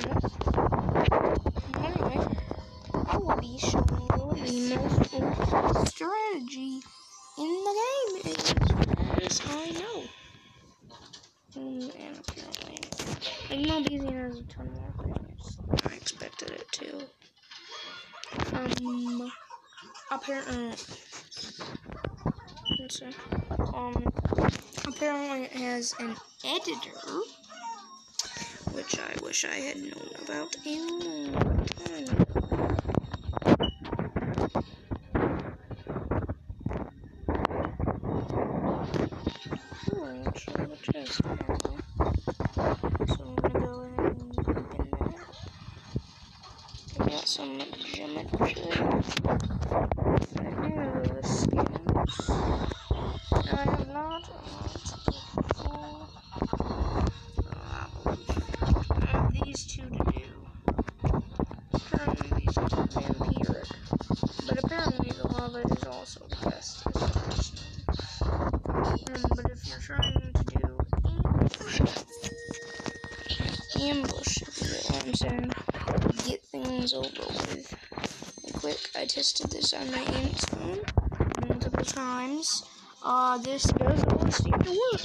channel. Anyway, I will be showing you the most OP strategy in the game, as I know. And apparently, Mobizian has a ton more things than I expected it to. Apparently, apparently it has an editor, which I wish I had known about a long time ago. Actually, the chest now. So I'm gonna go ahead and open that. I got some geometry. The skins. I have not I have these two to do. Apparently these are vampiric. But apparently the lava is also the best. But if you're trying to do ambush, if you get what I'm saying, get things over with. And quick, I tested this on my aunt's phone multiple times. This does all seem to work.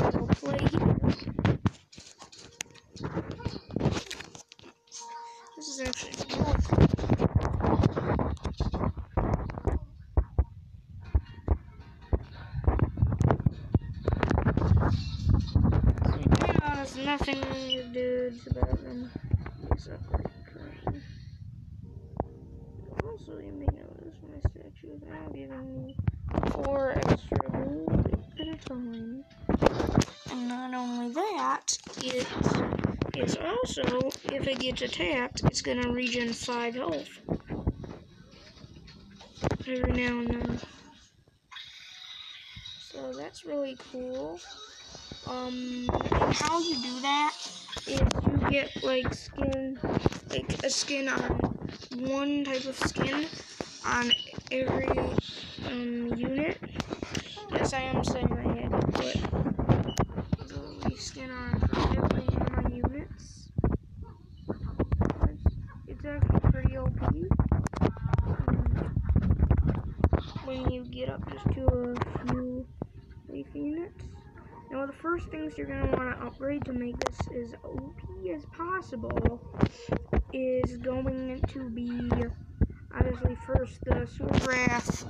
I'll play here. This is actually really fun. There's nothing you dudes about them. Also, you may notice my statue is now giving me 4 extra gold at a time. And not only that, it is also, if it gets attacked, it's gonna regen 5 health every now and then. So that's really cool. And how you do that is you get like a skin on one type of skin on every unit. Yes, I am saying I had to put the skin on for every one of my units. It's actually pretty OP. When you get up just to a few leaf units. Now, the first things you're going to want to upgrade to make this as OP as possible is going to be, obviously, first the Sword Wrath,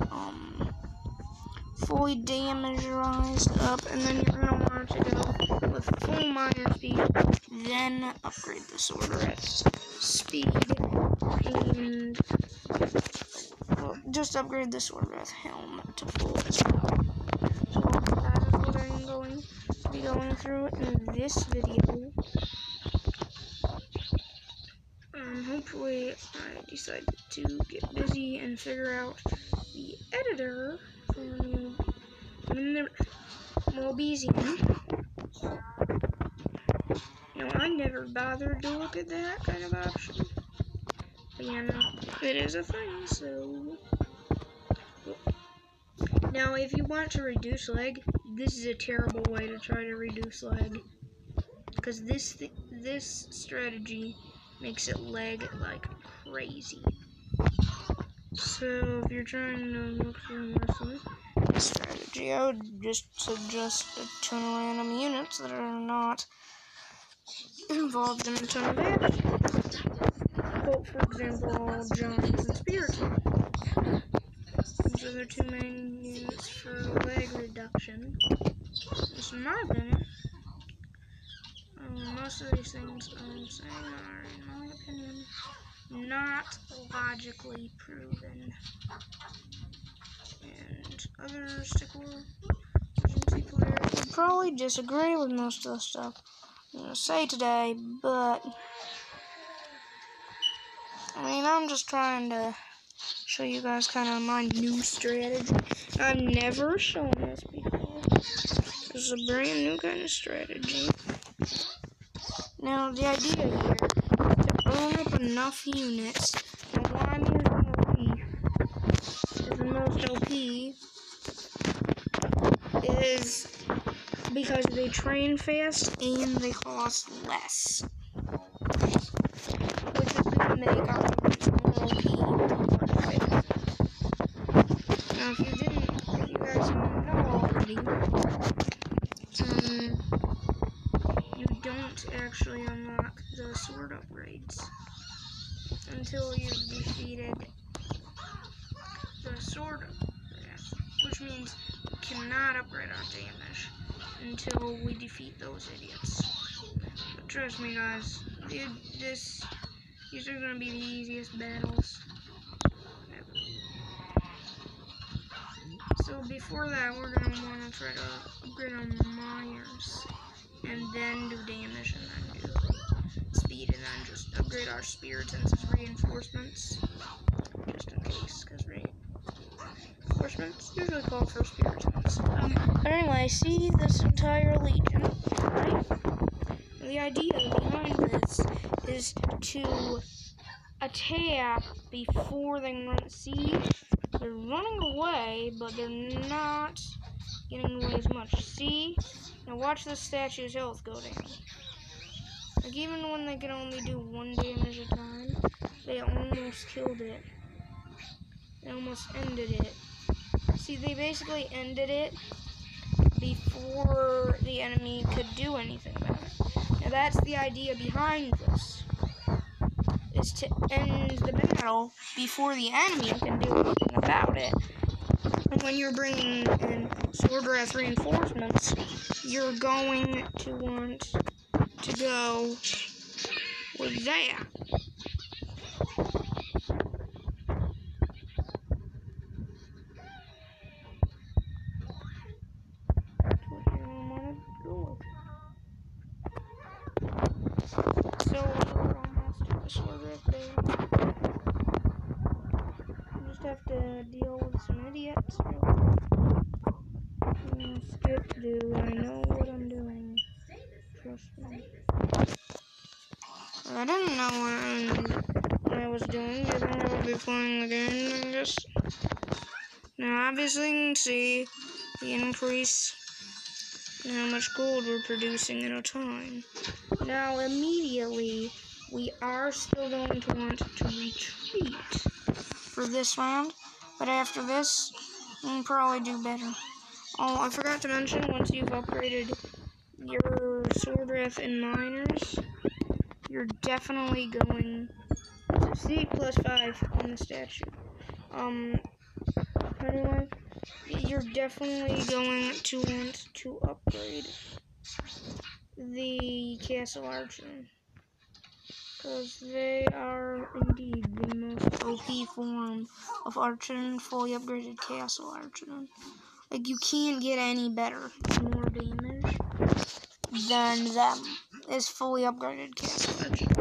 fully damageized up, and then you're going to want to go with full miner speed, then upgrade the Sword Wrath's speed, and, well, just upgrade the Sword Wrath helm to full as well. So that is what I'm going to be going through in this video. Hopefully I decide to get busy and figure out the editor for Mobizian. Now, I never bothered to look at that kind of option. But yeah, no, it is a thing, so... Now, if you want to reduce lag, this is a terrible way to try to reduce lag. Because this strategy makes it lag like crazy. So, if you're trying to look for this strategy, I would just suggest a ton of random units that are not involved in a ton of damage. Quote, for example, Giants and Spirits. These are the two main units for lag reduction. Just in my opinion. Most of these things I'm saying are, in my opinion, not logically proven. And other stickler agency players would probably disagree with most of the stuff I'm going to say today, but I mean, I'm just trying to show you guys kind of my new strategy. I've never shown this before. This is a brand new kind of strategy. Now, the idea here is to own up enough units. And why I'm using OP is the most OP is because they train fast and they cost less, which is going to make our weapons more OP. Now, if you guys didn't know already, you don't actually unlock the sword upgrades until you've defeated the sword upgrade, which means you cannot upgrade our damage until we defeat those idiots. But trust me, guys, these are going to be the easiest battles ever. So before that, we're going to want to try to upgrade our miners, and then do damage, and then do speed, and then just upgrade our spiritants as reinforcements, just in case, because reinforcements usually call for spiritants. But anyway, see this entire legion, right? The idea behind this is to attack before they can run. See, they're running away, but they're not getting away as much. See? Now watch the statue's health go down. Like, even when they can only do 1 damage a time, they almost killed it. They almost ended it. See, they basically ended it before the enemy could do anything about it. Now that's the idea behind this, is to end the battle before the enemy can do anything about it. And when you're bringing in sword wrath reinforcements, you're going to want to go with that. So we're almost to the sword wrath there. You just have to deal with some idiots. Skip dude, I know what I'm doing. Trust me. I didn't know what I was doing, because I would be playing the game and just... Now obviously you can see the increase in how much gold we're producing at a time. Now immediately, we are still going to want to retreat for this round, but after this, we can probably do better. Oh, I forgot to mention, once you've upgraded your sword wrath and miners, you're definitely going to see +5 on the statue. Anyway, you're definitely going to want to upgrade the Castle Archer, because they are indeed the most OP form of Archer, fully upgraded Castle Archer. Like, you can't get any better, more damage than them, is fully upgraded Castle Archer.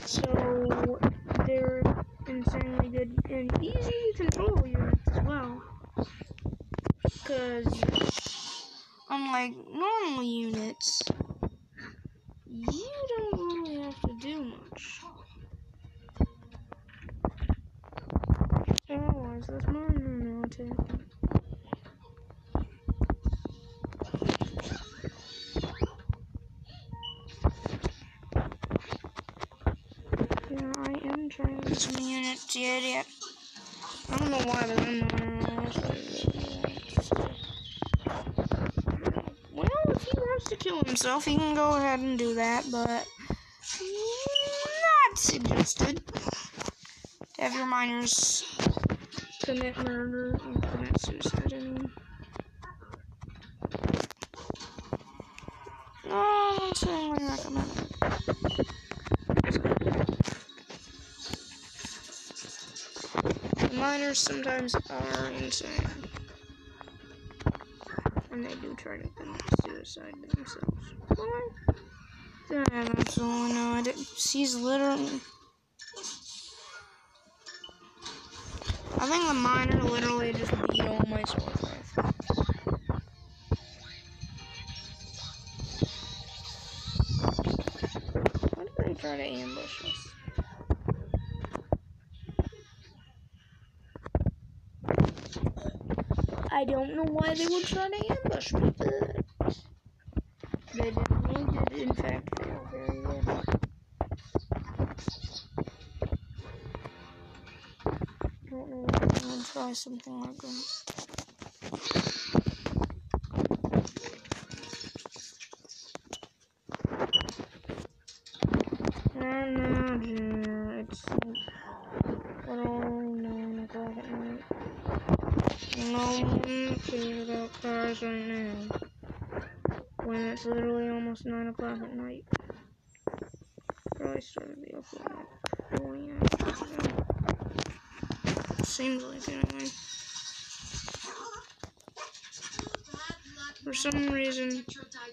So, they're insanely good and easy to control units as well, because unlike normal units, you don't really have to do much. Oh, is this miner now attacking? Yeah, I am trying to get some units yet. I don't know why, but I'm not. Well, if he wants to kill himself, he can go ahead and do that, but not suggested to have your miners commit murder and commit suicide. I mean, no, I'm saying we recommend it. Miners sometimes are insane, and they do try to commit suicide themselves. What? I have absolutely no idea. He's literally... I think the miner literally just beat all my sword wrath. Why did they try to ambush us? I don't know why they would try to ambush me, but they definitely did in fact fail very well. I don't know if I'm gonna try something like that. No, dear, it's literally 9 o'clock at night. No one cares about cars right now. When it's literally almost 9 o'clock at night. Probably started the upload like 20 hours ago. Seems like it anyway. For some reason,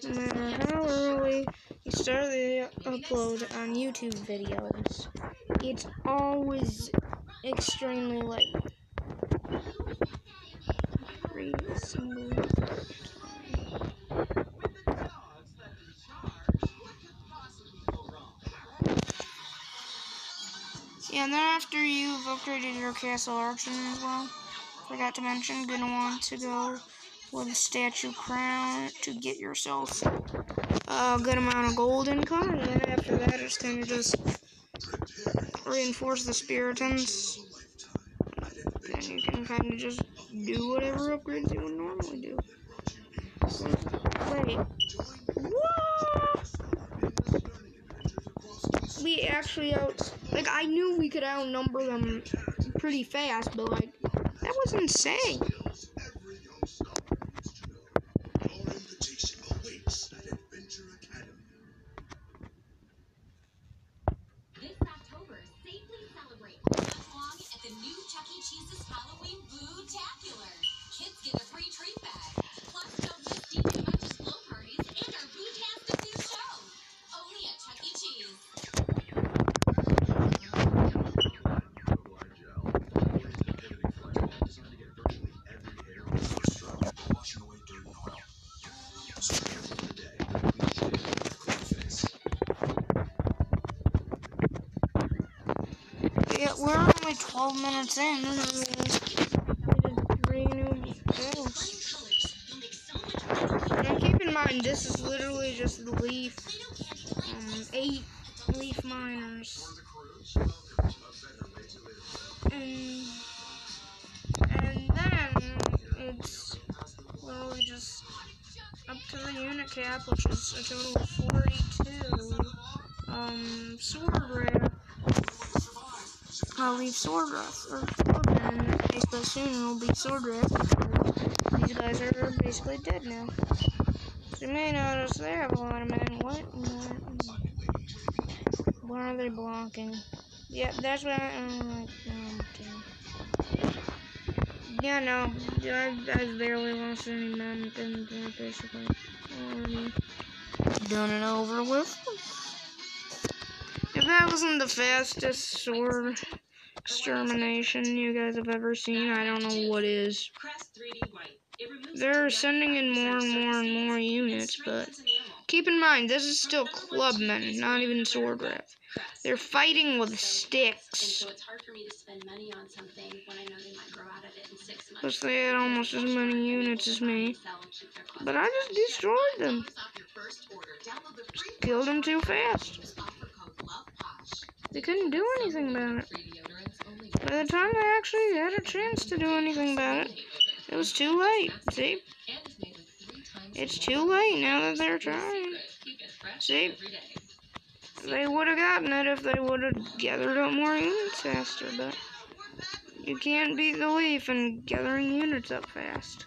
no matter how early you start the upload on YouTube videos, it's always extremely late. Every single time. Yeah, and then after you've upgraded your Castle Archon as well, forgot to mention, gonna want to go with a statue crown to get yourself a good amount of gold income, and then after that it's kind of just reinforce the Spiritans, and you can kind of just do whatever upgrades you would normally do. Wait, what? We actually like, I knew we could outnumber them pretty fast, but like, that was insane. This October, safely celebrate all month long at the new Chuck E. Cheese's Halloween Boo-tacular. Kids get a free treat bag. Plus, don't miss DJ Munch's blow parties and our Boo-tastic new show. Only at Chuck E. Cheese. Yeah, we're only 12 minutes in, and we did 3 new battles. Now keep in mind, this is literally just the leaf, 8 leaf miners. And then it's literally just up to the unit cap, which is a total of 42. Sword rare. I'll leave sword wrath, or swordman in this case, but soon it'll be sword wrath because these guys are basically dead now. So you may notice they have a lot of men. What are they blocking? Yeah, that's what I'm like, yeah, no, I've barely lost any men, and they're basically already done and over with. If that wasn't the fastest sword extermination you guys have ever seen, I don't know what is. They're sending in more and more and more units, but keep in mind, this is still clubmen, not even sword rep. They're fighting with sticks. So it's hard for me to spend money on something when I know they might grow out of it in 6 months. Plus they had almost as many units as me. But I just destroyed them. Just killed them too fast. They couldn't do anything about it. By the time they actually had a chance to do anything about it, it was too late. See? It's too late now that they're trying. See? They would have gotten it if they would have gathered up more units faster, but you can't beat the leaf in gathering units up fast.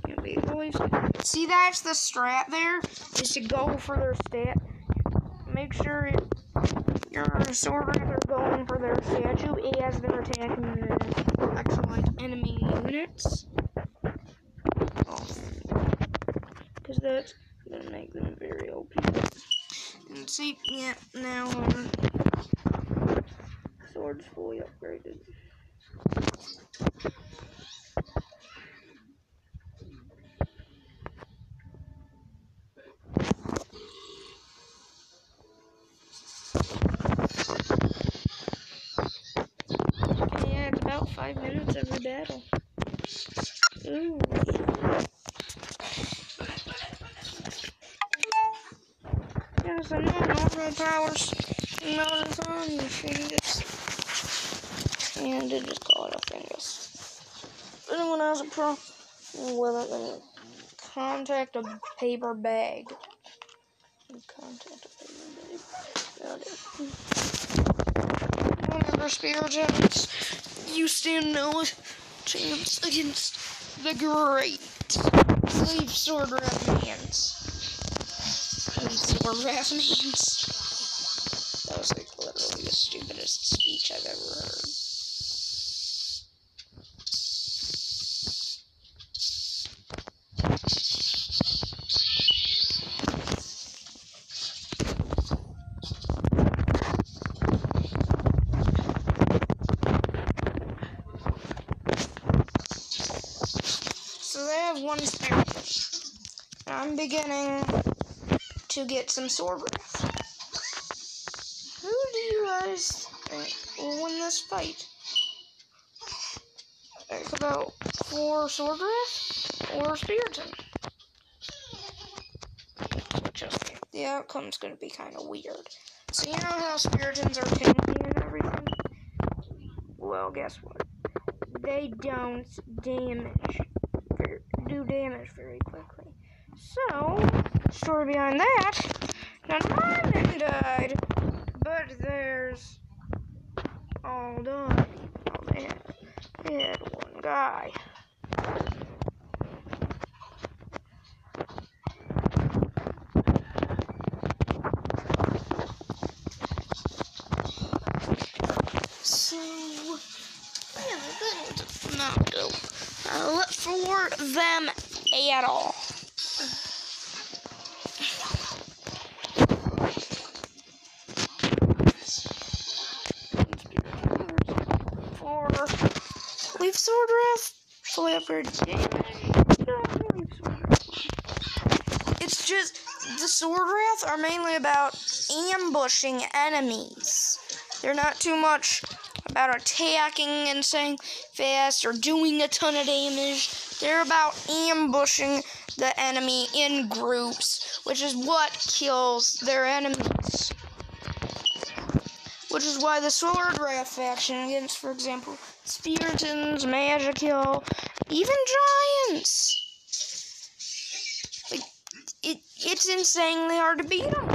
You can't beat the leaf. See, that's the strat there, is to go for their stat. Make sure your sword raiders are going for their statue as they're attacking the actual, like, enemy units. Because that's going to make them very OP. And see, yeah, now sword's fully upgraded. Yeah, it's about 5 minutes every battle. Ooh. has the normal powers not as on you Fungus. And to just call it a Fungus. If anyone has a problem with it, then contact a paper bag. Contact a paper bag. Got it. Whenever Spiritons, you stand no chance against the great Leaf Sword Rathmans. Leaf Sword Rathmans. That was like literally the stupidest speech I've ever heard. So they have one spare. I'm beginning to get some Sword Wrath. Who do you guys think will win this fight? Like about 4 Sword Wrath or Spiriton? Just the outcome's gonna be kind of weird. So you know how Spiritons are tanky and everything? Well, guess what? They don't do damage very quickly. So, story behind that, not my men died, but theirs all died. Oh, they had one guy. So, yeah, that did not go for them at all. For Leaf Sword Wrath, fully upgraded damage. It's just the Sword Wrath are mainly about ambushing enemies. They're not too much about attacking and staying fast or doing a ton of damage. They're about ambushing the enemy in groups, which is what kills their enemies. Which is why the Sword Wrath faction against, for example, Spiritons, Magikil, even Giants. Like, it's insanely hard to beat them.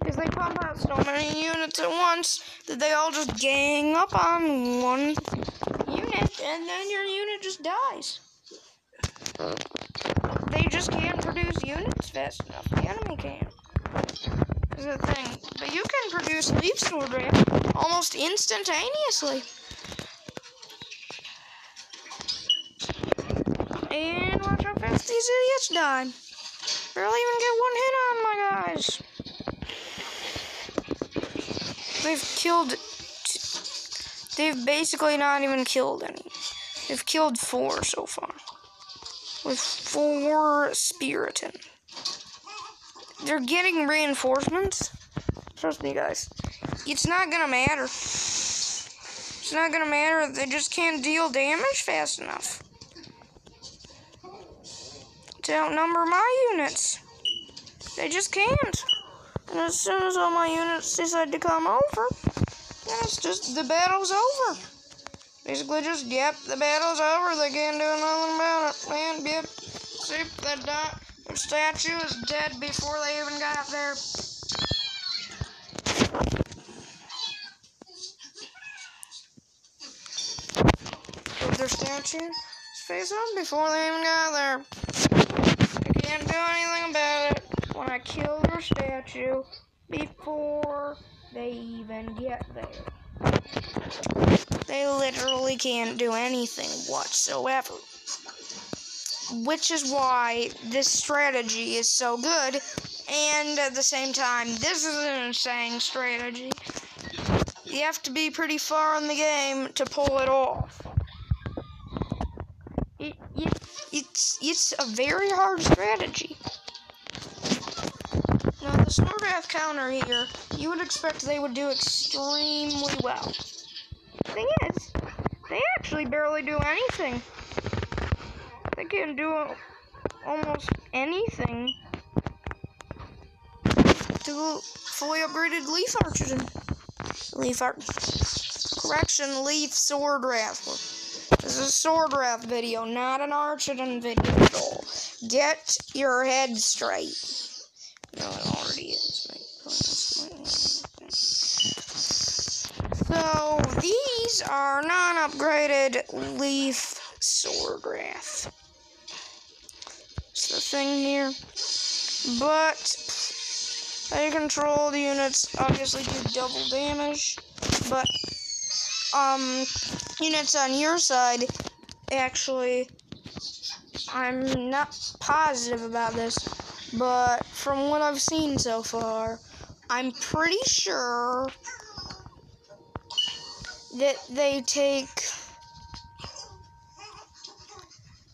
Because they pump out so many units at once that they all just gang up on one unit, and then your unit just dies. They just can't produce units fast enough. The enemy can't. Is the thing. But you can produce Leaf Sword Wrath almost instantaneously. And watch how fast these idiots die. Barely even get one hit on my guys. They've basically not even killed any. They've killed 4 so far. With 4 Spiriton. They're getting reinforcements. Trust me, guys. It's not gonna matter. It's not gonna matter. They just can't deal damage fast enough to outnumber my units. They just can't. And as soon as all my units decide to come over, then it's just, the battle's over. Basically just, yep, the battle's over. They can't do nothing about it. And, yep, see, their statue is dead before they even got there. Killed their statue face up before they even got there. They can't do anything about it when I kill their statue before they even get there. They literally can't do anything whatsoever. Which is why this strategy is so good, and at the same time, this is an insane strategy. You have to be pretty far in the game to pull it off. It's a very hard strategy. Now, the Sword Wrath counter here, you would expect they would do extremely well. The thing is, they actually barely do anything. They can't do almost anything to to fully upgraded Leaf Archidon. Leaf Sword Wrath. This is a Sword Wrath video, not an Archidon video at all. Get your head straight. No, it already is. So, these are non-upgraded Leaf Sword Wrath. That's the thing here. But they control the units obviously do double damage. But units on your side, actually, I'm not positive about this, but from what I've seen so far, I'm pretty sure that they take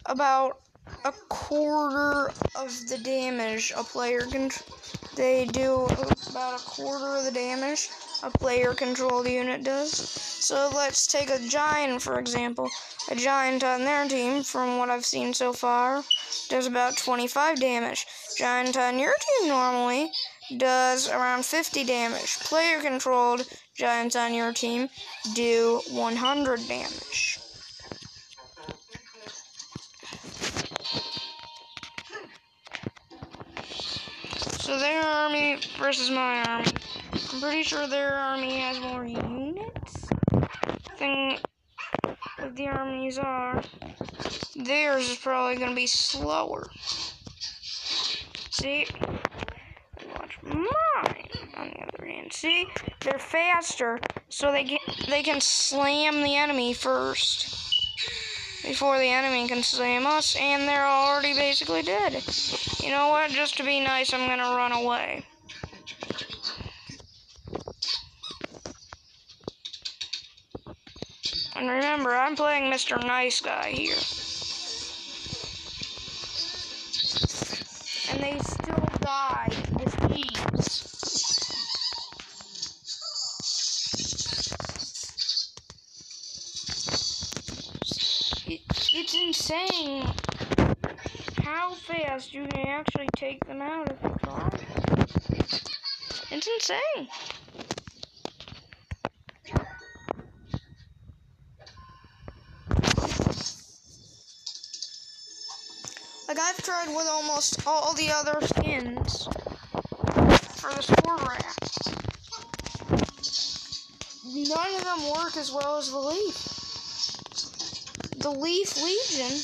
about a quarter of the damage a player can. They do about a quarter of the damage a player-controlled unit does. So let's take a Giant, for example. A Giant on their team, from what I've seen so far, does about 25 damage. Giant on your team normally does around 50 damage. Player-controlled Giants on your team do 100 damage. So their army versus my army. I'm pretty sure their army has more units than what the armies are. Theirs is probably going to be slower. See? Watch mine, on the other hand. See? They're faster, so they can slam the enemy first before the enemy can slam us, and they're already basically dead. You know what? Just to be nice, I'm going to run away. And remember, I'm playing Mr. Nice Guy here. And they still die with ease. It's insane how fast you can actually take them out if you try. It's insane. Like, I've tried with almost all the other skins for the Sword Wrath. None of them work as well as the Leaf. The Leaf Legion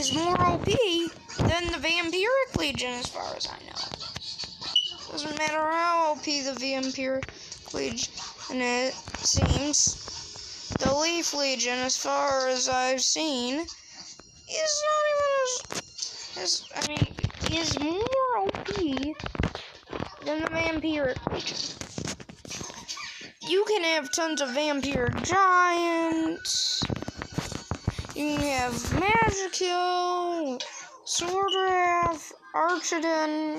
is more OP than the Vampiric Legion, as far as I know. Doesn't matter how OP the Vampiric Legion seems. The Leaf Legion, as far as I've seen, is not even is more OP than the Vampiric Legion. You can have tons of Vampiric Giants. You can have Magikil, Sword Wrath, Archidon,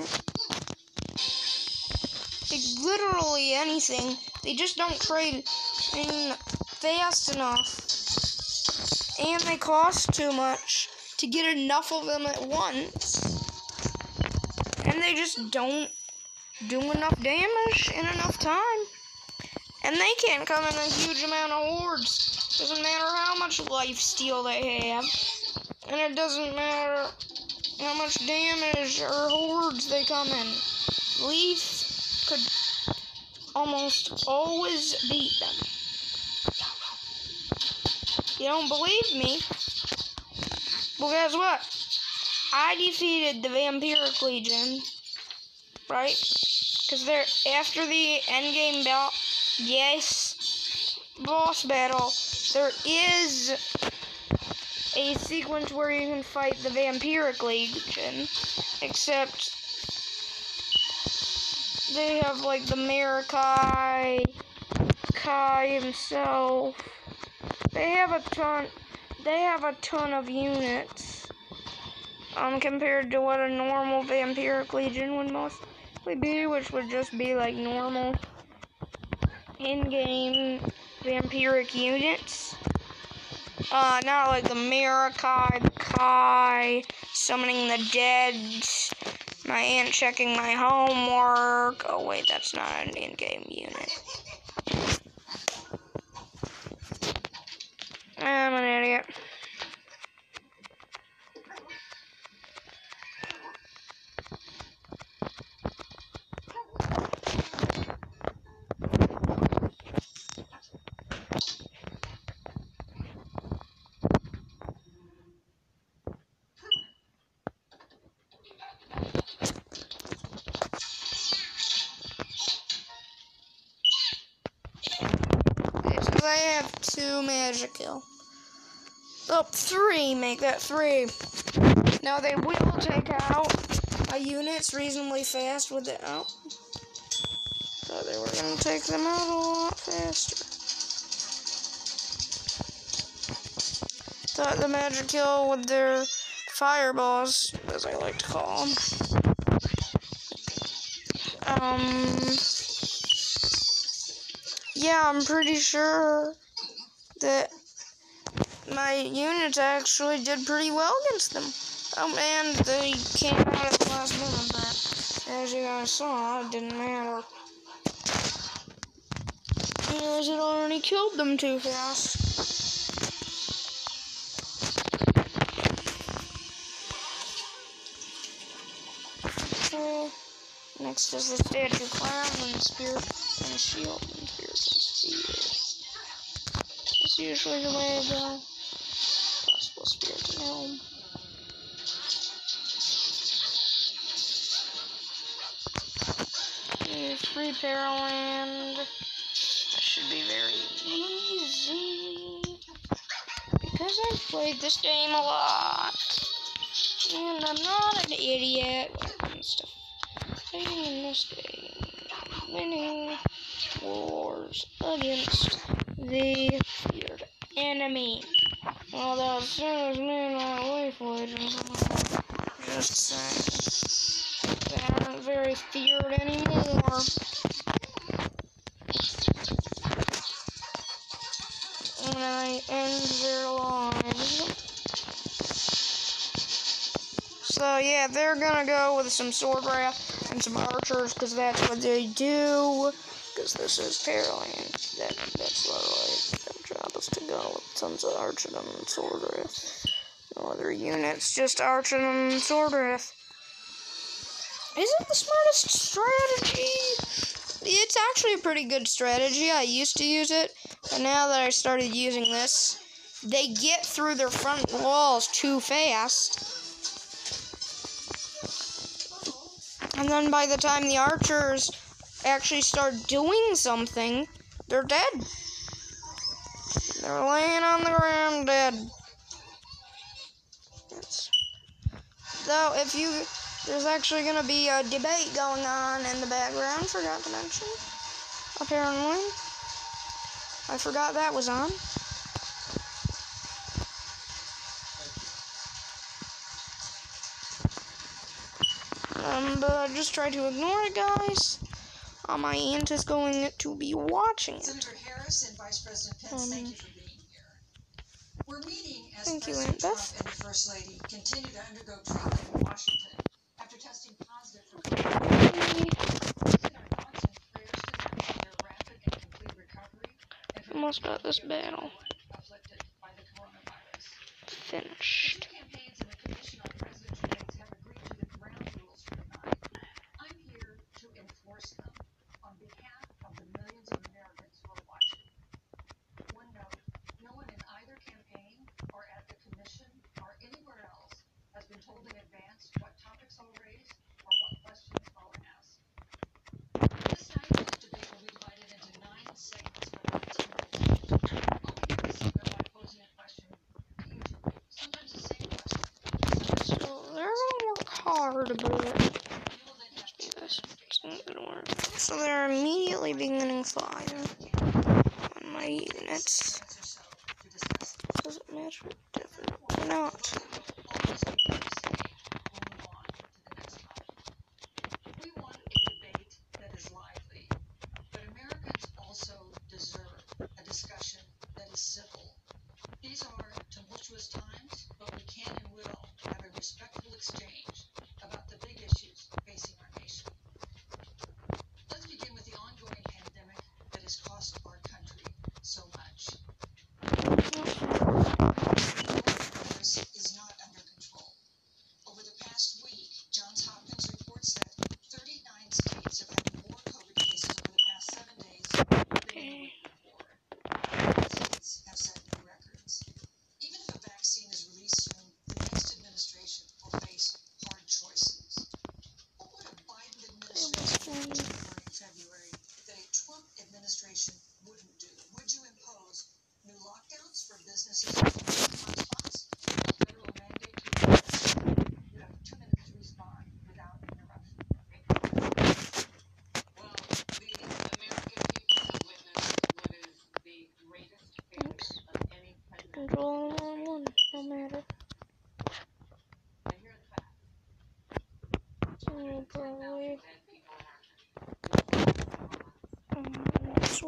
like literally anything. They just don't trade fast enough, and they cost too much to get enough of them at once, and they just don't do enough damage in enough time, and they can't come in a huge amount of hordes. Doesn't matter how much lifesteal they have, and it doesn't matter how much damage or hordes they come in. Leaf could almost always beat them. You don't believe me? Well, guess what? I defeated the Vampiric Legion, right? Because they're after the endgame boss battle, there is a sequence where you can fight the Vampiric Legion, except they have like the Marikai, Kai himself. They have a ton of units compared to what a normal Vampiric Legion would mostly be, which would just be like normal in-game Vampiric units. Not like the Marikai, the Kai, summoning the dead, My aunt checking my homework. Oh wait, that's not an in-game unit. I'm an idiot. Because I have 2 Magikarp. Oh, 3. Make that 3. Now they will take out units reasonably fast with it. Oh. Thought they were going to take them out a lot faster. Thought the Magikarp with their fireballs, as I like to call them. Yeah, I'm pretty sure that my units actually did pretty well against them. And they came out at the last minute, but as you guys saw, it didn't matter. Because it already killed them too fast. Next is the statue clown and spear and shield and pierce and spear. That's usually the way I go. Possible spirits and helm. Free Paraland. That should be very easy. Because I've played this game a lot. And I'm not an idiot when it comes to playing in this game. Winning wars against the feared enemy. Although as soon as me and my Leaf Legends, just saying, they aren't very feared anymore. And I end their lives. So yeah, they're gonna go with some sword wrath and some archers, because that's what they do. Because this is Paraland. That's literally their job is to go with tons of archerdom and sword wrath. No other units, just archerdom and sword wrath. Isn't the smartest strategy? It's actually a pretty good strategy. I used to use it, but now that I started using this, they get through their front walls too fast. And then by the time the archers actually start doing something, they're dead. They're laying on the ground dead. Though, there's actually going to be a debate going on in the background, forgot to mention. Apparently. I forgot that was on. But just try to ignore it, guys. My aunt is going to be watching it. Senator Harris and Vice President Pence, thank you for being here. We're meeting as Aunt President Trump Beth. and the First Lady continue to undergo treatment in Washington after testing positive for COVID. Send our thoughts and prayers to them for their rapid and complete recovery and for Almost got this battle afflicted by the coronavirus. finished. Two campaigns and the Commission on Presidential Debates have agreed to the ground rules for tonight. I'm here to enforce them on behalf of the millions of Americans who are watching. One note, no one in either campaign or at the Commission or anywhere else has been told in advance what topics I'll raise or what questions I'll ask. This night's debate will be divided into 9 segments of 15 minutes. I'll begin the segment by posing a question to each of you, sometimes the same question. So they're gonna work hard, but You will then have 2 minutes to it's not gonna work. So they're immediately beginning fire on my units. Does it matter? Definitely not. We want a debate that is lively, but Americans also deserve a discussion that is civil. These are tumultuous times, but we can and will have a respectful exchange about the big issues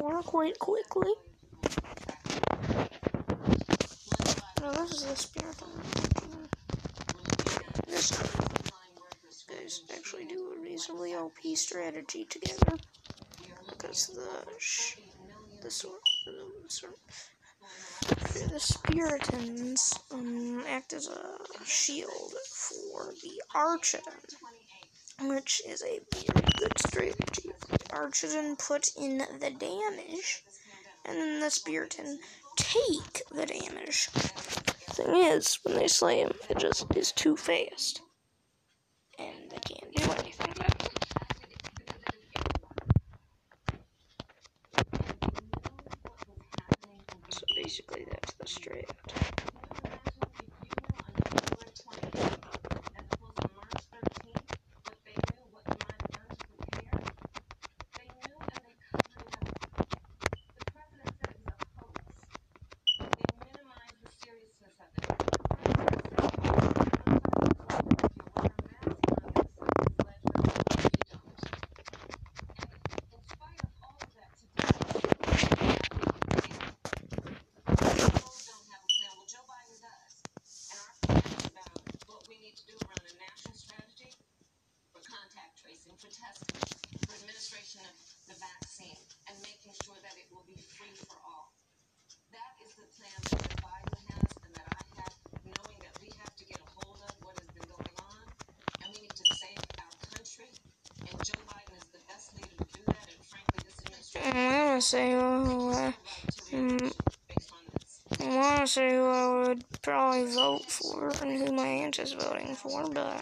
for quite quickly. Now this is the Spiritomb. This guys actually do a reasonably OP strategy together, because the Spiritons act as a shield for the Archidon, which is a very good strategy. Archidon put in the damage, and then the Spiriton take the damage. Thing is, when they slay him, it just is too fast, and they can't do anything about it. So basically, that's the strat. For testing, for administration of the vaccine, and making sure that it will be free for all. That is the plan that Biden has and that I have, knowing that we have to get a hold of what has been going on, and we need to save our country, and Joe Biden is the best leader to do that, and frankly, this administration I want to say who I would probably vote for and who my aunt is voting for, but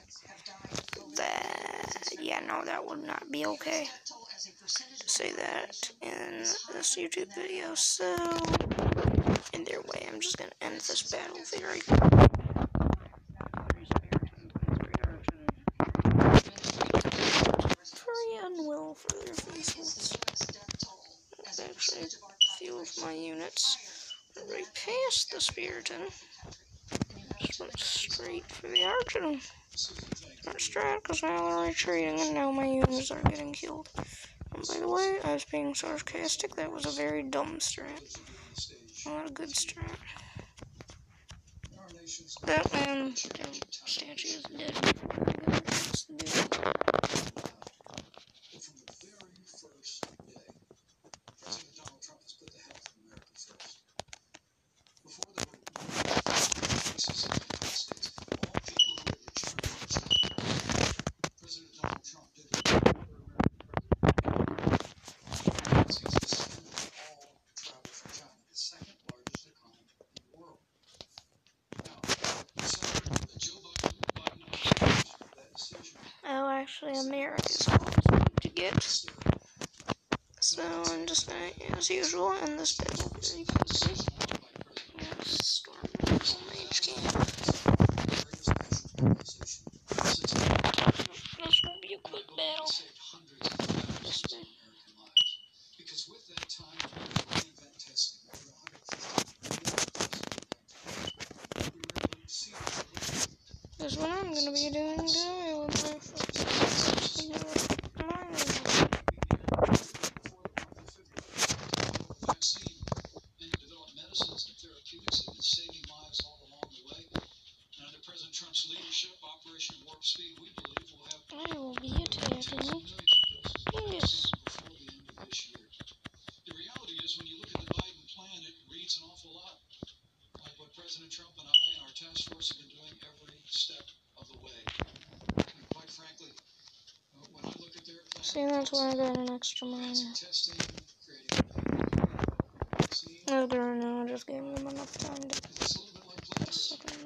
yeah, no, that would not be okay. Say that in this YouTube video, so either way, I'm just gonna end this battle very quickly. Very unwell for their faces. Actually, a few of my units already passed the Spiriton. Just went straight for the Archidon. Smart strat, because now they're retreating and now my units are getting killed. And by the way, I was being sarcastic. That was a very dumb strat. Not a good strat. That man, statue is dead. Oh, actually, America's to get. So I'm just gonna, as usual, end this battle very quickly. Storm Mage Camp. This will be a quick battle. This way. Because what I'm gonna be doing today with my I will be attacking. Yes. The reality is, when you look at the Biden plan, it reads an awful lot like what President Trump and I and our task force have been doing every step of the way. And quite frankly, when I look at their plan, See, that's why I got an extra mine. Testing, creating vaccine. No, no, just giving them enough time to second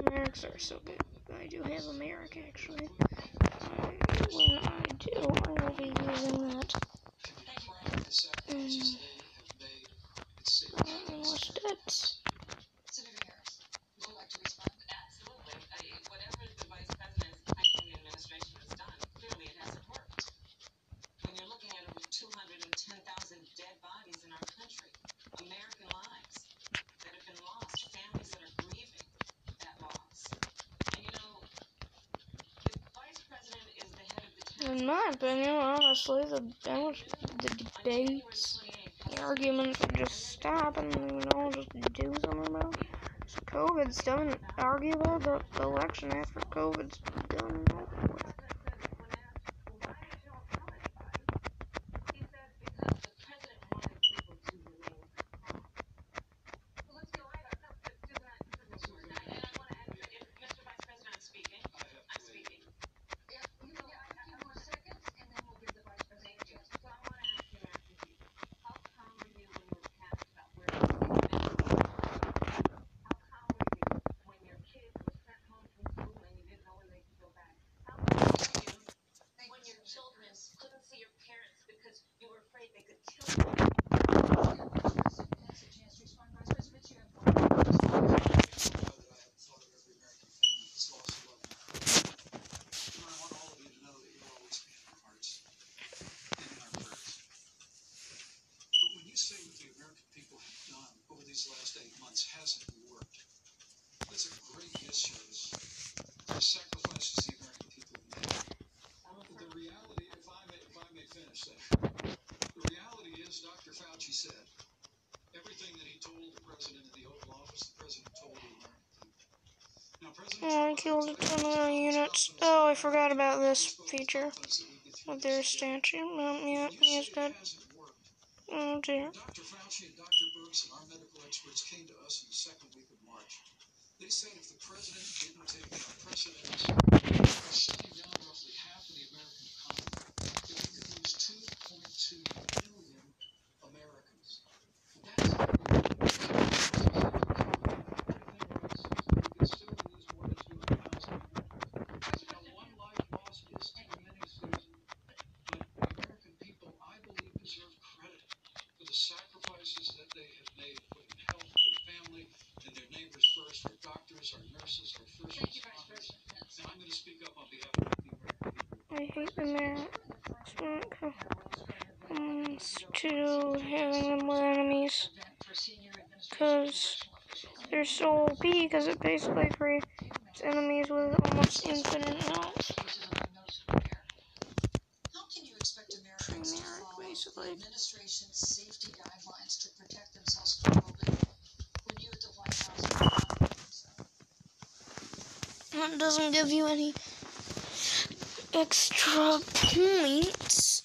Mercs are so good. I do have a Merc, actually. When I do, I will be using that. What's that? Senator Harris, would you like to respond? Absolutely. Whatever the vice president and the administration has done, clearly it hasn't worked. When you're looking at over 210,000 dead bodies in our country, American lives that have been lost, families that are grieving that loss. And you know, In my opinion, honestly, the debates, the arguments would just stop and we would all just do something about COVID stuff and argue about the election after COVID's done and over with. Dr. Fauci said everything that he told the president in the Oval Office, the president told the American people. Now, I killed a ton of their units. Oh, I forgot about this feature with their statue. He's dead. Oh dear. Dr. Fauci and Dr. Birx and our medical experts came to us in the second week of March. They said if the president didn't take the unprecedented shutting down roughly half of the American economy, that we could lose 2.2 million Americans. That's not good. We could still lose more than 200,000 Americans. Now, one life lost is too many, Susan. But the American people, I believe, deserve credit for the sacrifices that they have made, putting health, their family, and their neighbors first, our doctors, our nurses, our first responders. And I'm going to speak up on behalf of the American people. I hate the mayor. To having them with enemies. Because they're so OP, because it basically creates enemies with almost infinite health. How can you expect Americans to follow the administration's safety guidelines to protect themselves from COVID when you at the White House That doesn't give you any extra points,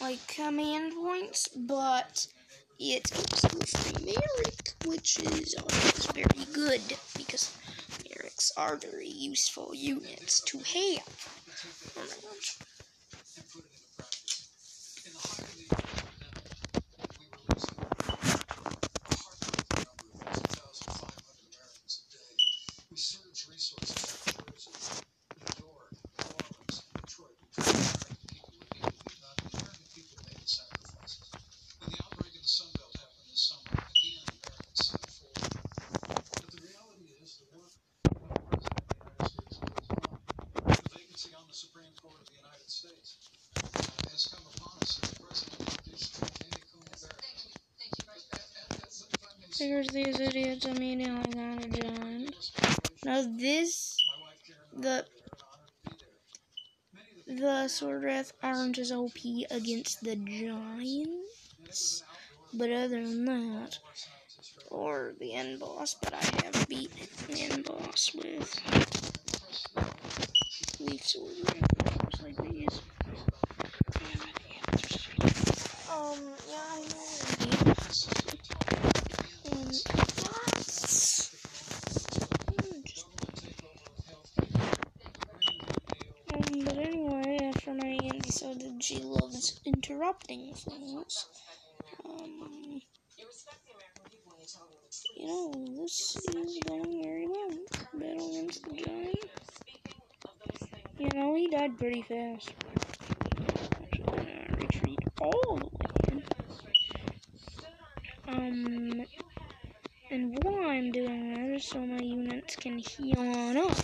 like command points, but it gives you free Merrick, which is always very good, because Merricks are very useful units to have. Oh my gosh. And put it into practice. In the height of the pandemic, we were losing a heartbreaking number of 2,500 Americans a day. We surged resources from Jersey, New York, New Orleans, and Detroit. We told the American people what needed to be done. The American people made the sacrifices. When the outbreak in the Sun Belt happened this summer, again, Americans stepped forward. But the reality is the work when the President of the United States goes on. The vacancy on the Supreme Court of the United States has come upon us as the President introduced Amy Coney Barrett. Thank you, Vice President. Here's these idiots immediately gotta join. Now this, the Swordwrath aren't as OP against the Giants, but other than that, or the end boss, but I have beat the end boss with Leaf Swordwrath, just like these. Yeah, I know. But anyway, after my aunt decided she loves interrupting things, you know, this is going very well. Battle against the giant. You know, he died pretty fast. Actually, I'm gonna retreat all the way in. And why I'm doing that is so my units can heal on up.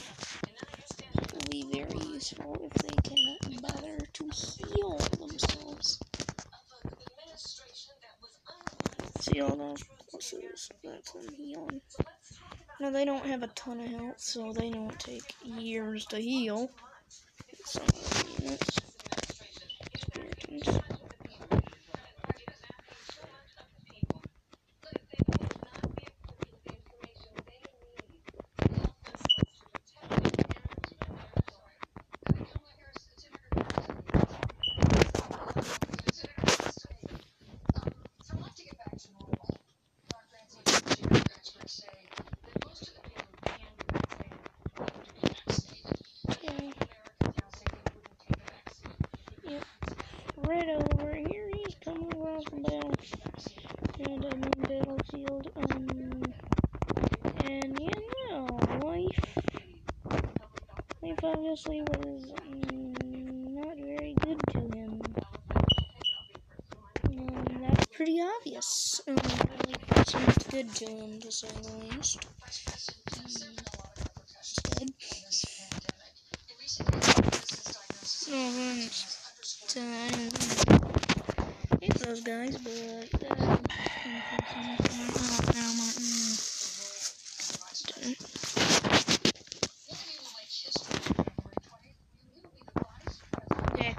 It will be very useful if they can bother to heal themselves. See all those pluses? That's them healing. Now they don't have a ton of health, so they don't take years to heal. Some of them units. Skeletons. Okay. Yep. Right over here, he's coming across the battle. And I'm in battlefield. And you know, life obviously was not very good to him. That's pretty obvious. Life wasn't much good to him, to say the least. No offense to hate those guys, but okay.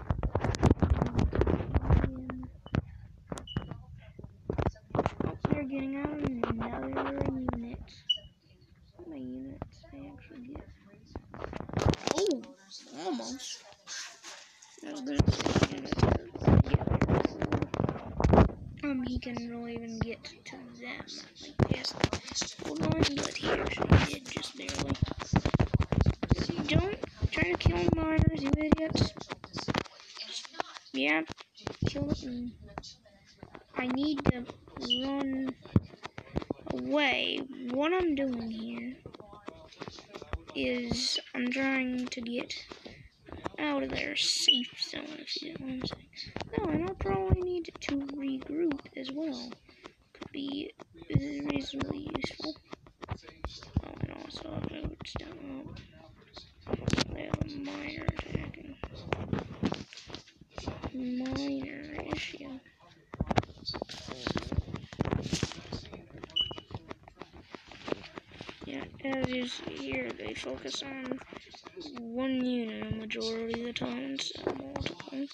You're getting out another unit. How many units I actually get? Oh, almost. That's good. He can really even get to them. Like past the old line, but he actually did just barely. Don't try to kill miners, you idiots. Yeah, kill them. I need to run away. What I'm doing here is I'm trying to get out of their safe zone, if you know what I'm saying. No, and I'll probably need to regroup as well. Could be reasonably useful. Oh, and also I'll notes down. They have a minor attacking. Minor issue. Yeah, as you see here, they focus on one unit a majority of the time instead of multiple.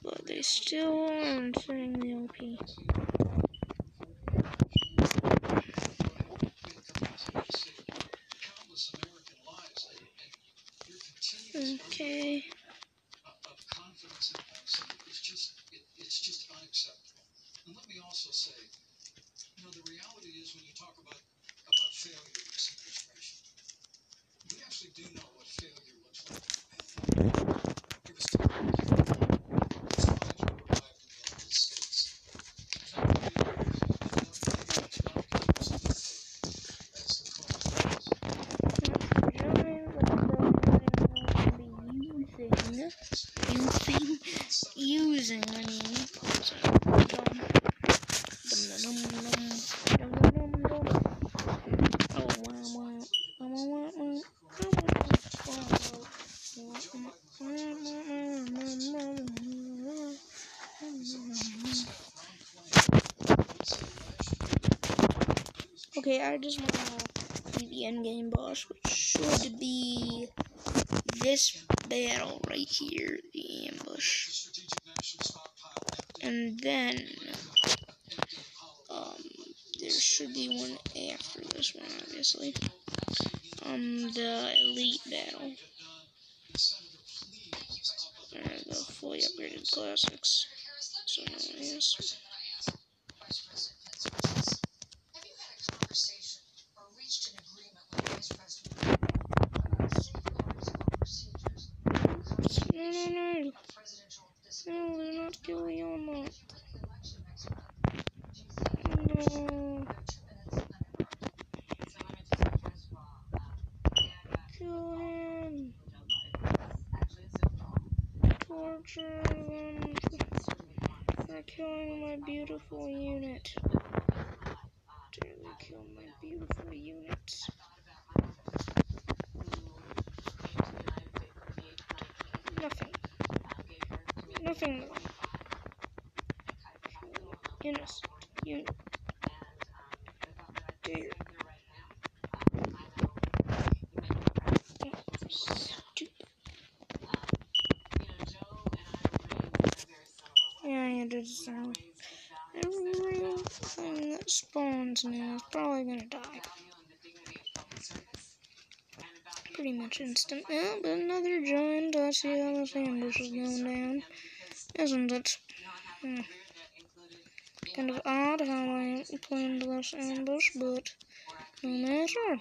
But they still aren't saying the OP. Okay. It's just unacceptable. And let me also say, you know, the reality is when you talk about failure in this administration, we actually do know what failure looks like. It was time to revive the United States. Using, I mean. Okay, I just want to see the endgame boss, which should be this battle right here, the ambush. And then, there should be one after this one, obviously. The elite battle. The fully upgraded classics. So, yes. No. No, they're not killing Elmo. No. Kill him. Torture them for killing my beautiful unit. Dare they kill my beautiful units? Nothing. Innocent unit. Dare. Stupid. So everything that spawns now is probably gonna die. Pretty much instant. Oh, but another giant. Let's see how this ambush is going down. Isn't it? Kind of odd how I planned this ambush, but no matter.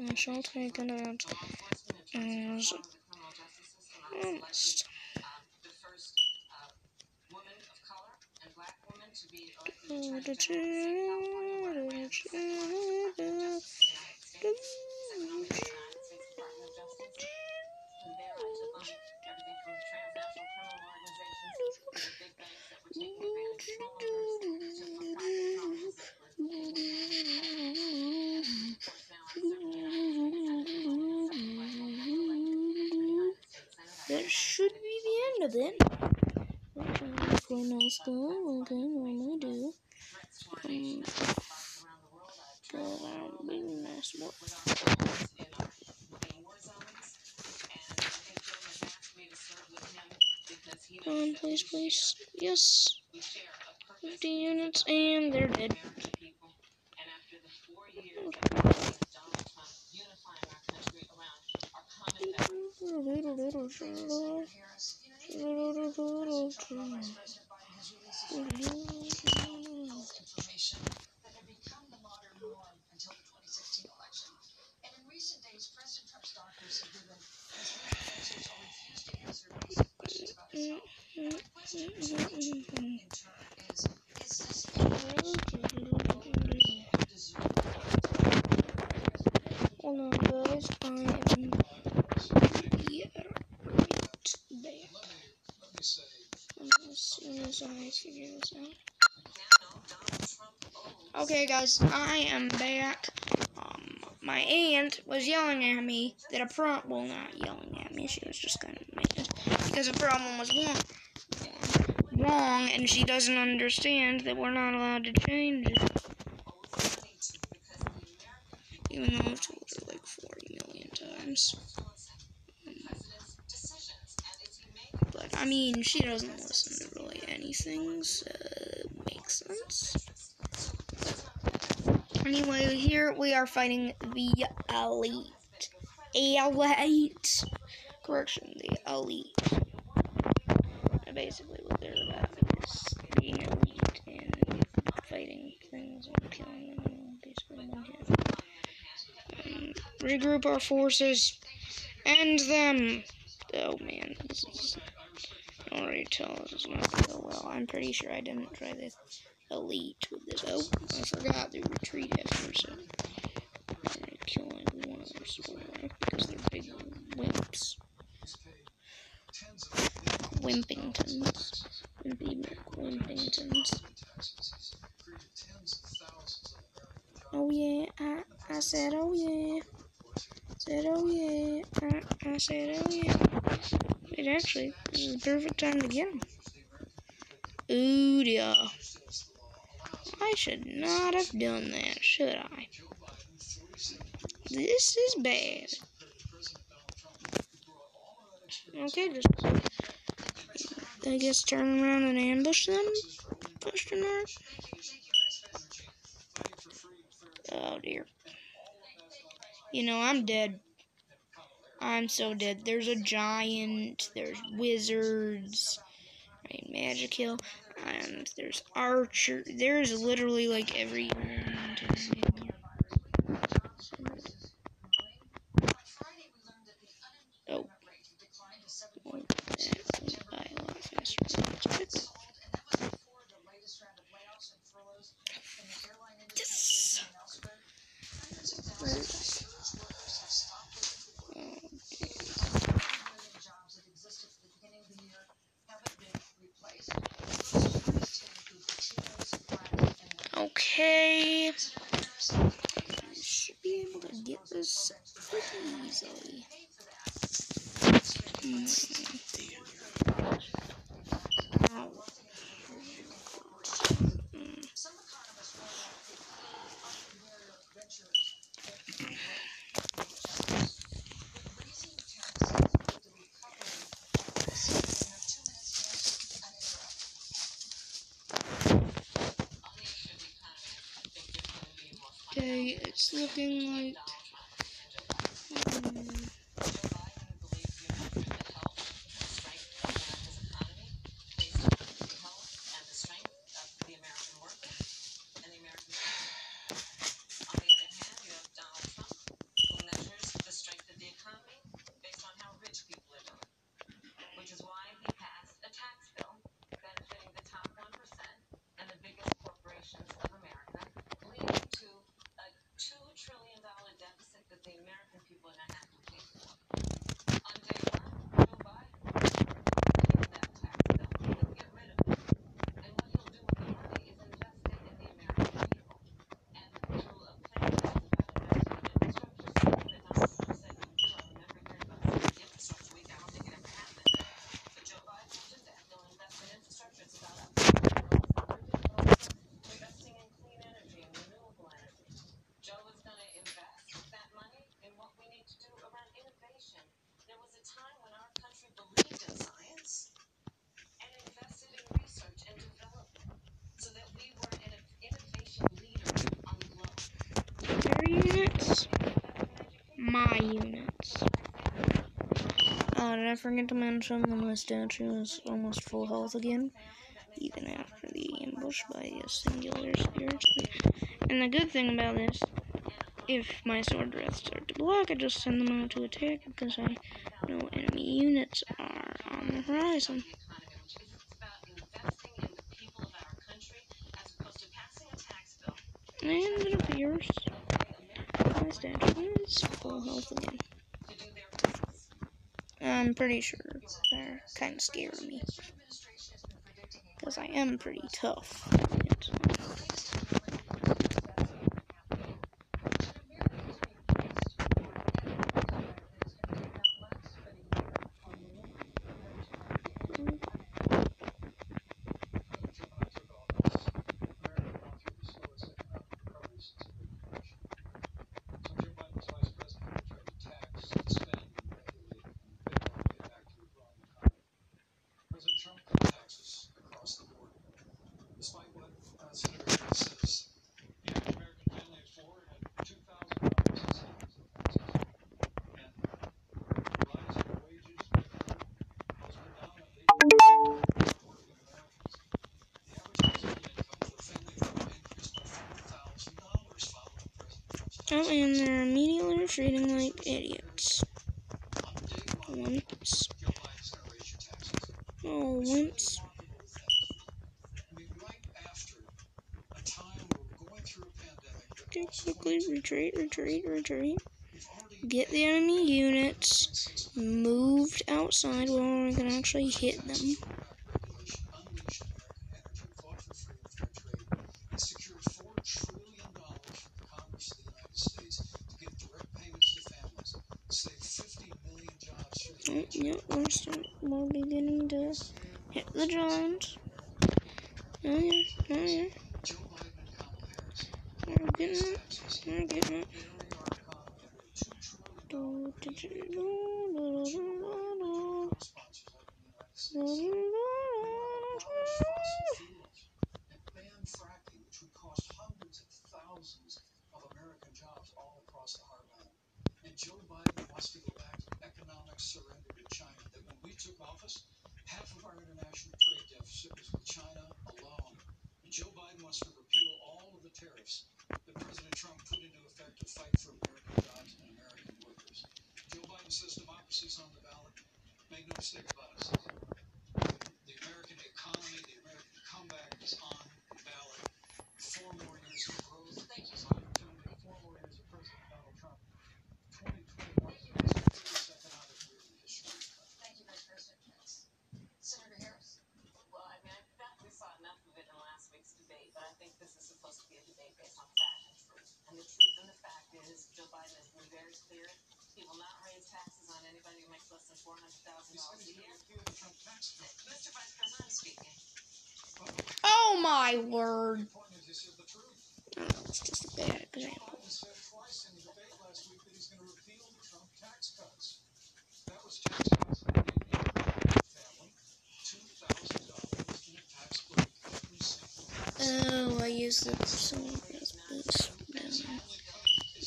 I shall take it out as promised. That should be the end of it. Okay, nice though. Okay, normally do. Be nice work. Come on, please, please. Yes. 50 units, and they're dead. Hold on, guys. I am right there. As soon as I figure this out. Okay, guys, I am back. My aunt was yelling at me that a problem. Well, not yelling at me. She was just kind of mad because a problem was wrong, and she doesn't understand that we're not allowed to change it. Even though I've told her like 40 million times. But, I mean, she doesn't listen to really anything, so it makes sense. Anyway, here we are fighting the elite. Correction, the elite. Basically, what they're about is being elite and fighting things and killing them and basically one hit. Regroup our forces. End them! Oh man, this is... I already tell this is not going to go well. I'm pretty sure I didn't try the elite with this. Oh, I forgot the retreat effort, so I'm already killing one of their support because they're big wimps. Wimpingtons. Wimpingtons. Oh yeah, I said oh yeah. Said oh yeah. I said oh yeah. Wait, actually, this is the perfect time to get them. Ooh dear. I should not have done that, should I? This is bad. Okay, just I guess turn around and ambush them? Question mark. Oh dear. You know, I'm dead. I'm so dead. There's a giant, there's wizards, right, magic kill, and there's archer. There's literally like every oh. Well, that went by a lot faster than I expected. Yes! Okay. I should be able to get this pretty easily. It's looking like which is why he passed a tax bill benefiting the top 1% and the biggest corporations of America, leading to a $2 trillion deficit that the American people are going to have to pay for. On day one, Joe Biden repealed that tax bill. He'll get rid of it. And what he'll do with the money is invest it in the American people. And through a plan that infrastructure spending that Donald Trump said he would do. I remember hearing about the infrastructure week. I don't think it ever happened. But Joe Biden will do that. He'll invest in infrastructure. It's about investing in clean energy and renewable energy. Joe is going to invest that money in what we need to do around innovation. There was a time when our country believed in science and invested in research and development so that we were an innovation leader on the globe. their units, my units. Did I forget to mention that my statue is almost full health again, even after the ambush by a singular spirit. And the good thing about this, if my sword breath start to block, I just send them out to attack because I know enemy units are on the horizon. And it appears my statue is full health again. I'm pretty sure they're kind of scaring me, because I am pretty tough. President Trump cut taxes across the board, despite what Senator Harris says. The average American family of four had $2,000 in savings and taxes, and rising wages those were down at working Americans. The average household income for a family of four increased by $4,000 following President Trump's tax. Oh, and they're immediately retreating like idiots. On day one, Wimps. Joe Biden's going to raise your taxes. Oh, It's really wimps. remarkable that, I mean, right after a time where we're going through a pandemic that Okay, lost quickly 22 retreat. we've already Get the banned enemy 1.6 units million moved outside where we can actually hit them. taxes rollback regulation, unleashed American energy, fought for free and fair trade, and secured $4 trillion from the Congress of the United States to give direct payments to families, save 50 million jobs through the Oh, yep, we're beginning to hit the giant. Oh yeah. Joe Biden and Kamala Harris We're getting raised it. taxes, We're getting it. bury our economy under a $2 trillion green new deal. Joe Biden and co-sponsors like in the United States. They want to abolish fossil fuels and ban fracking, which would cost hundreds of thousands of American jobs all across the heartland. And Joe Biden wants to go back to economic surrender to China. That when we took office, half of our international trade deficit was with China alone. And Joe Biden wants to repeal all of the tariffs that President Trump put into effect to fight for American jobs and American workers. Joe Biden says democracy's on the ballot. Make no mistake about it. The American economy, the American comeback is on the ballot. 4 more years of growth. Thank you. Opportunity. 4 more years of President Donald Trump. 2021 is the greatest economic year in the history of the country. Thank you, Vice President Pence. Senator Harris? Well, I mean, I thought we saw enough of it in last week's debate, but I think this is supposed to be a debate based on fact and truth. And the truth and the fact is, Joe Biden has been very clear. He will not raise taxes on anybody who makes less than $400,000 a year. Trump tax cut. Mr. Vice President, I'm speaking. Oh my word. The point is, he said the truth. Oh, it's just a bad Joe example. Biden said twice in the debate last week that he's going to repeal the Trump tax cuts. That was tax cuts that gave the average family $2,000 in a tax break every single month. Oh, I used the song as boost. His only cut is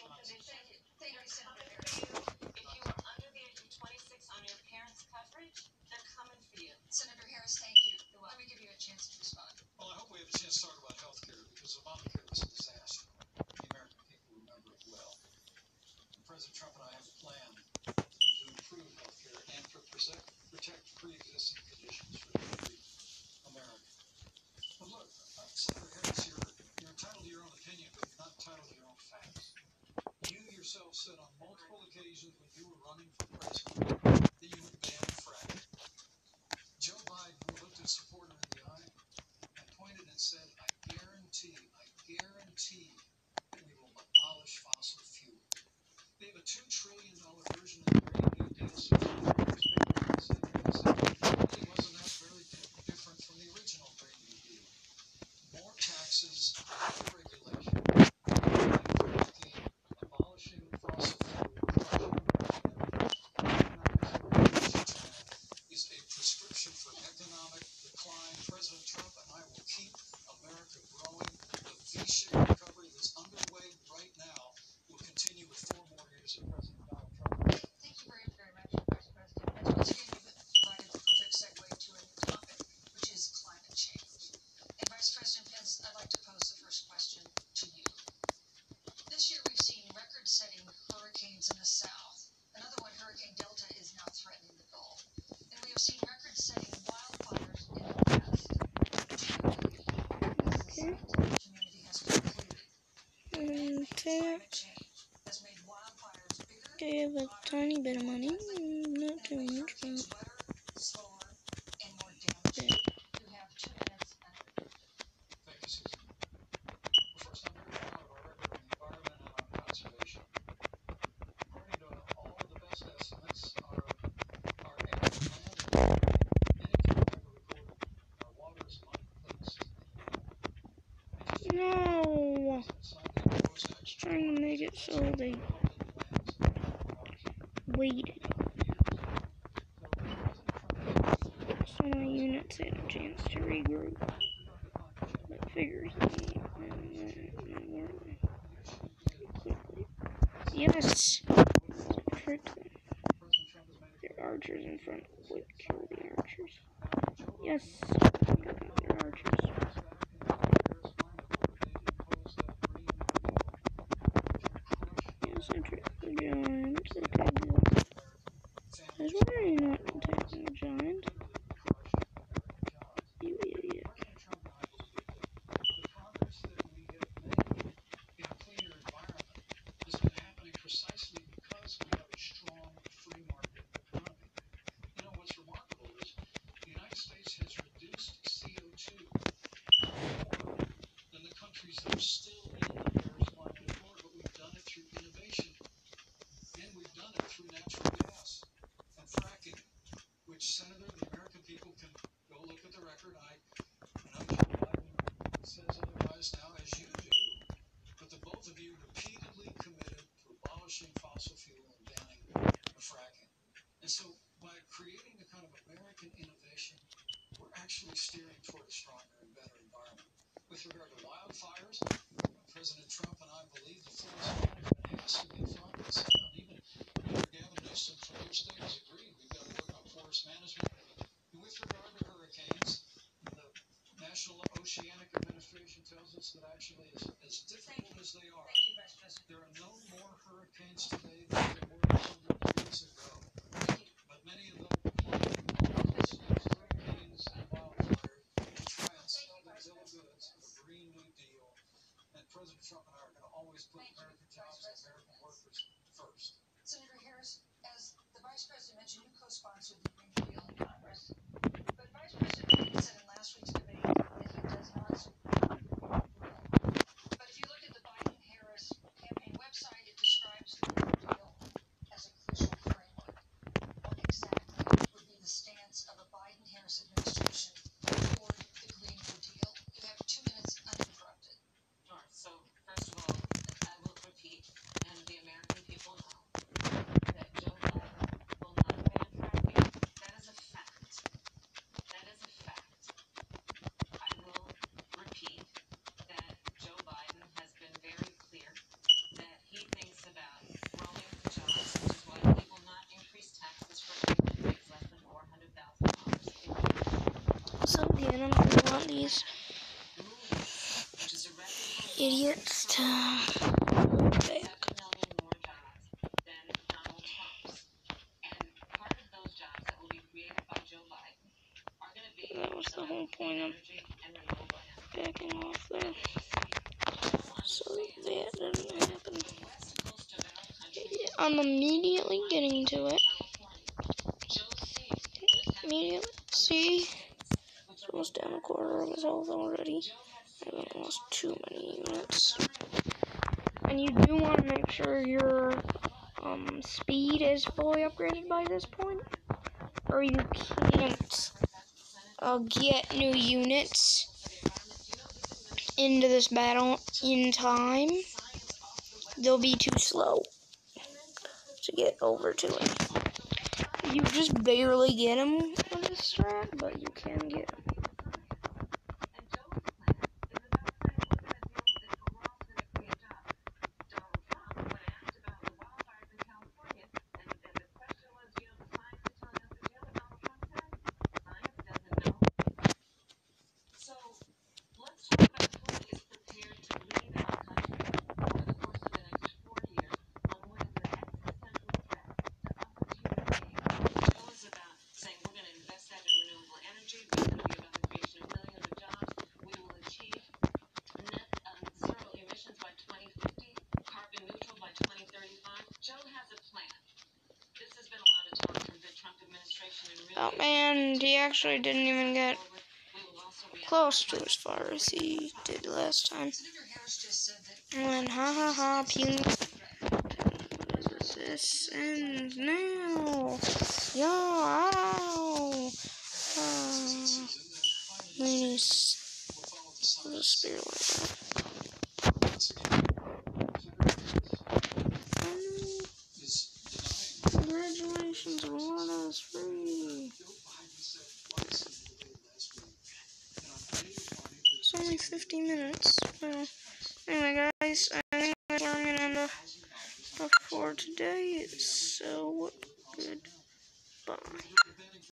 Thank you, Senator Harris. If you are under the age of 26 on your parents' coverage, they're coming for you. Senator Harris, thank you. Let me give you a chance to respond. Well, I hope we have a chance to talk about health care because Obamacare was a disaster. The American people remember it well. President Trump and I have a plan to improve health care and to protect pre-existing conditions for every American. But look, Senator Harris, you're entitled to your own opinion, but you're not entitled to your own facts. You yourself said on multiple occasions when you were running for president that you would ban fracking. Joe Biden looked his supporter in the eye and pointed and said, I guarantee that we will abolish fossil fuel. They have a $2 trillion version of the Green New Deal. So it really wasn't that very different from the original Green New Deal. More taxes, more regulation, abolishing fossil fuel, is a prescription for economic decline. President Trump and I will keep America growing. The V-shaped recovery that's underway right now will continue with 4 more years of President Donald Trump. Thank you very, very much, Vice President. And once again, you've provided the perfect segue to a new topic, which is climate change. And Vice President Pence, I'd like to pose the first question to you. This year, we've seen record-setting hurricanes in the south. Another one, Hurricane Delta, is now threatening the Gulf. And we have seen record-setting wildfires in the west. Do you believe, as the scientific community has concluded, that man-made climate change has made wildfires bigger, They have a hotter, tiny bit of more money, deadly, not and too have made much, hurricanes but wetter, slower, and more damaging? You have 2 minutes and Thank you, Susan. Well, first, I'm very proud of our record on the environment and on conservation. According to all of the best estimates, our air, land, and anything we've ever recorded, our water is among the cleanest in the world. And just no. President signed the proposed action It's trying to make it so they public lands and parks waited. in 100 years. So President Trump So my units had a chance to regroup. But figures quickly. Yes! Trick them. Their archers in front would kill the archers. Yes! Their archers. Yes, I tricked the giant. I was wondering not attacking the giant. You idiot. The progress that we have made in a cleaner environment has been happening precisely because we have a strong free market economy. You know, what's remarkable is the United States has reduced CO2 more than the countries that are still in the Paris Climate Accord, but we've done it through innovation, and we've done it through natural gas and fracking, which, Senator, the American people can go look at the record. I know Joe Biden says otherwise now, as you do, but the both of you repeatedly committed to abolishing fossil fuel and banning fracking. And so by creating the kind of American innovation, we're actually steering toward a stronger and better environment. With regard to wildfires, President Trump and I believe the forest management has to be front and center. Even Gavin Newsom from your state has agreed we've got to work on forest management. And with regard to hurricanes, the National Oceanic Administration tells us that actually, as difficult as they are, thank you, Vice President. there are no more hurricanes today than there were 100 years ago. But many of them hurricanes and wildfires to try and sell the bill of goods of a Green New Deal. And President Trump and I are going to always put American jobs and American workers first. Senator Harris, as the Vice President mentioned, you co-sponsored the Green New Deal in Congress. But Vice President Biden said in last week's debate that he does not support the Green New Deal. But if you look at the Biden-Harris campaign website, it describes the Green New Deal again, I'm gonna want these idiots to move back. That was the whole point of backing off there. So that doesn't happen. I'm immediately getting to it. Immediately. See? It's almost down a quarter of his health already. I haven't lost too many units. And you do want to make sure your speed is fully upgraded by this point, or you can't get new units into this battle in time. They'll be too slow to get over to it. You just barely get them with this strat, but you can get them. Oh man, he actually didn't even get close to as far as he did last time. And puny. What is this? And now! Yo, ow! Nice. There's a spear like that. Congratulations, Warner is free. It's only 50 minutes. Well, anyway, guys, I think that's where I'm going to end up for today. So, goodbye.